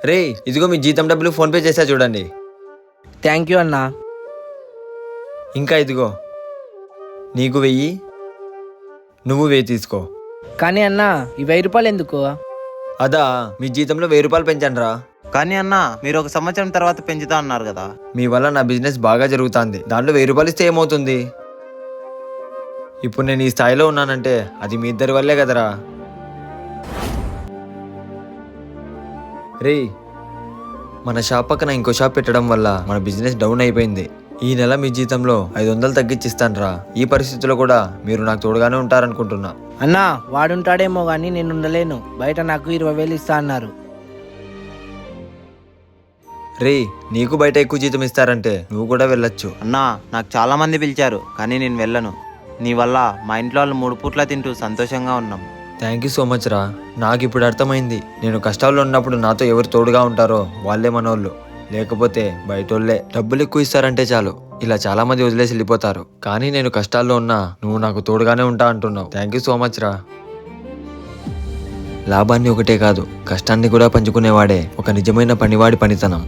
రే ఇదిగో మీ జీతం డబ్బులు ఫోన్పే చేసా చూడండి. థ్యాంక్ యూ అన్నా. ఇంకా ఇదిగో నీకు 1000, నువ్వు 1000 తీసుకో. కానీ అన్నా ఈ 1000 రూపాయలు ఎందుకు? అదా మీ జీతంలో 1000 రూపాయలు పెంచాను రా. కానీ అన్న మీరు 1 సంవత్సరం తర్వాత పెంచుతా అన్నారు కదా. మీ వల్ల నా బిజినెస్ బాగా జరుగుతుంది. దాంట్లో 1000 రూపాయలు ఇస్తే ఏమవుతుంది? ఇప్పుడు నేను ఈ స్థాయిలో ఉన్నానంటే అది మీ ఇద్దరి వల్లే కదరా. రే మన షాప్ పక్కన ఇంకో షాప్ పెట్టడం వల్ల మన బిజినెస్ డౌన్ అయిపోయింది. ఈ నెల మీ జీతంలో 500 తగ్గించిస్తాను రా. ఈ పరిస్థితిలో కూడా మీరు నాకు తోడుగానే ఉంటారనుకుంటున్నా. అన్నా వాడుంటాడేమో కానీ నేను ఉండలేను. బయట నాకు 20,000 ఇస్తా అన్నారు. రే నీకు బయట ఎక్కువ జీతం ఇస్తారంటే నువ్వు కూడా వెళ్ళొచ్చు. అన్నా నాకు చాలా మంది పిలిచారు కానీ నేను వెళ్ళను. నీ వల్ల మా ఇంట్లో వాళ్ళు 3 పూట్ల తింటూ సంతోషంగా ఉన్నాం. థ్యాంక్ యూ సో మచ్ రా. నాకు ఇప్పుడు అర్థమైంది, నేను కష్టాల్లో ఉన్నప్పుడు నాతో ఎవరు తోడుగా ఉంటారో వాళ్ళే మనోళ్ళు. లేకపోతే బయటోళ్ళే డబ్బులు ఎక్కువ ఇస్తారంటే చాలు ఇలా చాలా మంది వదిలేసి వెళ్ళిపోతారు. కానీ నేను కష్టాల్లో ఉన్నా నువ్వు నాకు తోడుగానే ఉంటా అంటున్నావు. థ్యాంక్ యూ సో మచ్ రా. లాభాన్ని ఒకటే కాదు కష్టాన్ని కూడా పంచుకునేవాడే ఒక నిజమైన పనివాడి పనితనం.